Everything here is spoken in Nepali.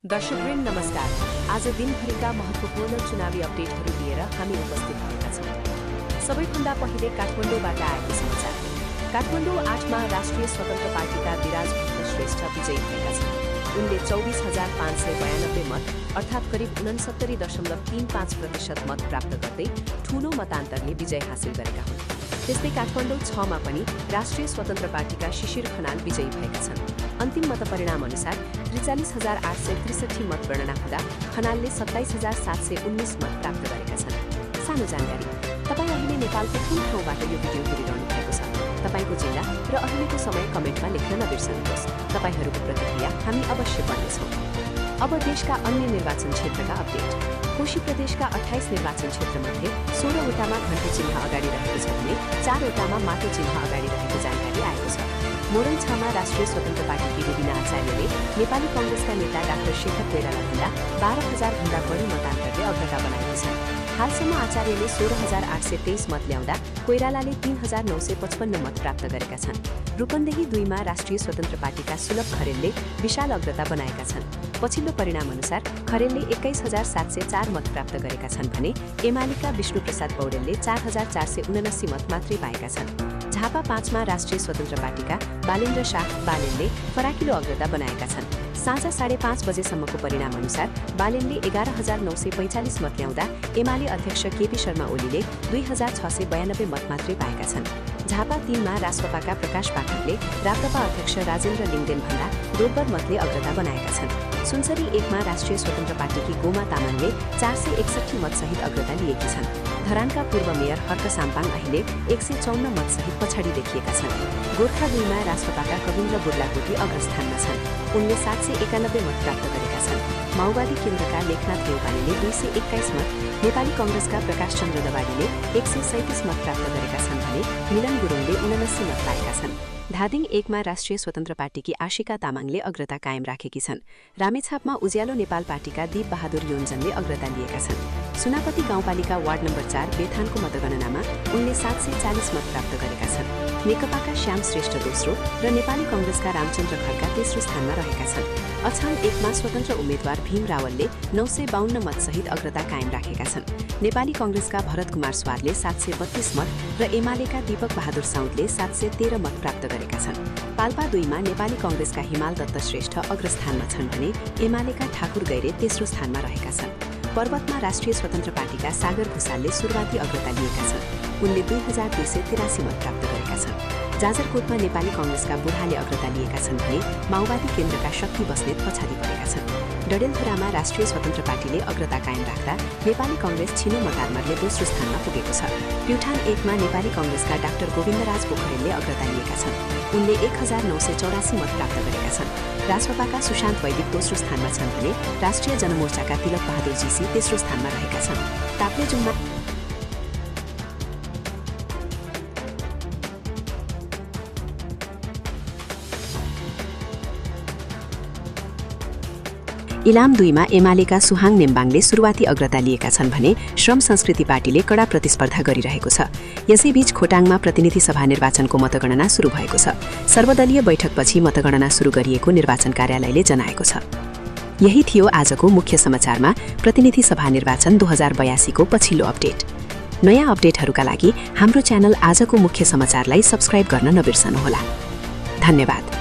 दर्शकवृन्द नमस्कार। आज दिनभरिका महत्त्वपूर्ण चुनावी अपडेटहरू लिएर हामी उपस्थित भएका छौँ। सबैभन्दा पहिले काठमाडौँबाट आएको समाचार। काठमाडौँ 8मा राष्ट्रिय स्वतन्त्र पार्टीका विराज भक्त श्रेष्ठ विजयी भएका छन्। उनले 24,592 मत अर्थात् करिब 69.35% मत प्राप्त गर्दै ठूलो मतान्तरले विजय हासिल गरेका हुन्। त्यस्तै काठमाडौँ 6मा पनि राष्ट्रिय स्वतन्त्र पार्टीका शिशिर खनाल विजयी भएका छन्। अन्तिम मतपरिणाम अनुसार 43,863 मत गणना हुँदा खनालले 27,719 मत प्राप्त गरेका छन्। सानो जानकारी, तपाईँ अहिले नेपालको कुन ठाउँबाट यो भिडियो हेरिरहनु भएको छ? तपाईँको जिल्ला र अहिलेको समय कमेन्टमा लेख्न नबिर्सनुहोस्। तपाईँहरूको प्रतिक्रिया हामी अवश्य पढ्नेछौँ। अब देशका अन्य निर्वाचन क्षेत्रका अपडेट। कोशी प्रदेशका 28 निर्वाचन क्षेत्रमध्ये 16वटामा घण्टे चिन्ह अगाडि रहेको छ भने 4वटामा माटो चिन्ह अगाडि रहेको जानकारी आएको छ। मोरङ 6मा राष्ट्रिय स्वतन्त्र पार्टीकी रुबिना आचार्यले नेपाली कङ्ग्रेसका नेता डाक्टर शेखर कोइरालाभन्दा 12,000 भन्दा बढी मतान्तरले अग्रता बनाएका छन्। हालसम्म आचार्यले 16,823 मत ल्याउँदा कोइरालाले 3,955 मत प्राप्त गरेका छन्। रूपन्देही 2मा राष्ट्रिय स्वतन्त्र पार्टीका सुलभ खरेलले विशाल अग्रता बनाएका छन्। पछिल्लो परिणाम अनुसार खरेलले 21,704 मत प्राप्त गरेका छन् भने एमालेका विष्णुप्रसाद पौडेलले 4,479 मत मात्रै पाएका छन्। झापा 5मा राष्ट्रिय स्वतन्त्र पार्टीका बालेन्द्र शाह बालेनले फराकिलो अग्रता बनाएका छन्। साँझ 5:30 बजेसम्मको परिणाम अनुसार बालेनले 11,945 मत ल्याउँदा एमाले अध्यक्ष केपी शर्मा ओलीले 2,692 मत मात्रै पाएका छन्। झापा 3मा रासपाका प्रकाश पाठकले राप्रपा अध्यक्ष राजेन्द्र लिङदेन भन्दा दोब्बर मतले अग्रता बनाएका छन्। सुनसरी 1मा राष्ट्रिय स्वतन्त्र पार्टीकी गोमा तामाङले 461 मतसहित अग्रता लिएकी छन्। धरानका पूर्व मेयर हर्क साम्पाङ अहिले 154 मतसहित पछाडि देखिएका छन्। गोर्खा 2मा रासपाका कविन्द्र बुर्लाकोटी अग्रस्थानमा छन्। उनले 791 मत प्राप्त गरेका छन्। माओवादी केन्द्रका लेखनाथ देउपानेले 221 मत, नेपाली कङ्ग्रेसका प्रकाश चन्द्र दवाडीले 137 मत प्राप्त गरेका छन् भने मिलन गुरुङले 79 मत पाएका छन्। धादिङ 1मा राष्ट्रिय स्वतन्त्र पार्टीकी आशिका तामाङले अग्रता कायम राखेकी छन्। रामेछापमा उज्यालो नेपाल पार्टीका दीप बहादुर योन्जनले अग्रता लिएका छन्। सुनापति गाउँपालिका वार्ड नम्बर 4 बेथानको मतगणनामा उनले 740 मत प्राप्त गरेका छन्। नेकपाका श्याम श्रेष्ठ दोस्रो र नेपाली कङ्ग्रेसका रामचन्द्र खड्का तेस्रो स्थानमा रहेका छन्। अछाम 1मा स्वतन्त्र उम्मेद्वार भीम रावलले 952 मतसहित अग्रता कायम राखेका छन्। नेपाली कङ्ग्रेसका भरत कुमार स्वारले 732 मत र एमालेका दीपक बहादुर साउदले 713 मत प्राप्त गरेका छन्। पाल्पा 2मा नेपाली कङ्ग्रेसका हिमाल दत्त श्रेष्ठ अग्रस्थानमा छन् भने एमालेका ठाकुर गैरे तेस्रो स्थानमा रहेका छन्। पर्वतमा राष्ट्रिय स्वतन्त्र पार्टीका सागर भुसालले सुरुवाती अग्रता लिएका छन्। उनले 2,283 मत प्राप्त गरेका छन्। जाजरकोटमा नेपाली कङ्ग्रेसका बुढाले अग्रता लिएका छन् भने माओवादी केन्द्रका शक्ति बस्नेत पछाडि परेका छन्। डडेलधुरामा राष्ट्रिय स्वतन्त्र पार्टीले अग्रता कायम राख्दा नेपाली कङ्ग्रेस छिनो मतार्मरले दोस्रो स्थानमा पुगेको छ। प्युठान 1मा नेपाली कङ्ग्रेसका डाक्टर गोविन्दराज पोखरेलले अग्रता लिएका छन्। उनले 1,984 मत प्राप्त गरेका छन्। रासपाका सुशान्त वैदिक दोस्रो स्थानमा छन् भने राष्ट्रिय जनमोर्चाका तिलक बहादुर जीसी तेस्रो स्थानमा रहेका छन्। ताप्लेजुङमा इलाम 2मा एमालेका सुहाङ नेम्बाङले सुरुवाती अग्रता लिएका छन् भने श्रम संस्कृति पार्टीले कडा प्रतिस्पर्धा गरिरहेको छ। यसैबीच खोटाङमा प्रतिनिधि सभा निर्वाचनको मतगणना सुरु भएको छ। सर्वदलीय बैठकपछि मतगणना सुरु गरिएको निर्वाचन कार्यालयले जनाएको छ। यही थियो आजको मुख्य समाचारमा प्रतिनिधि सभा निर्वाचन 2082 को पछिल्लो अपडेट। नयाँ अपडेटहरूका लागि हाम्रो च्यानल आजको मुख्य समाचारलाई सब्स्क्राइब गर्न नबिर्सनुहोला। धन्यवाद।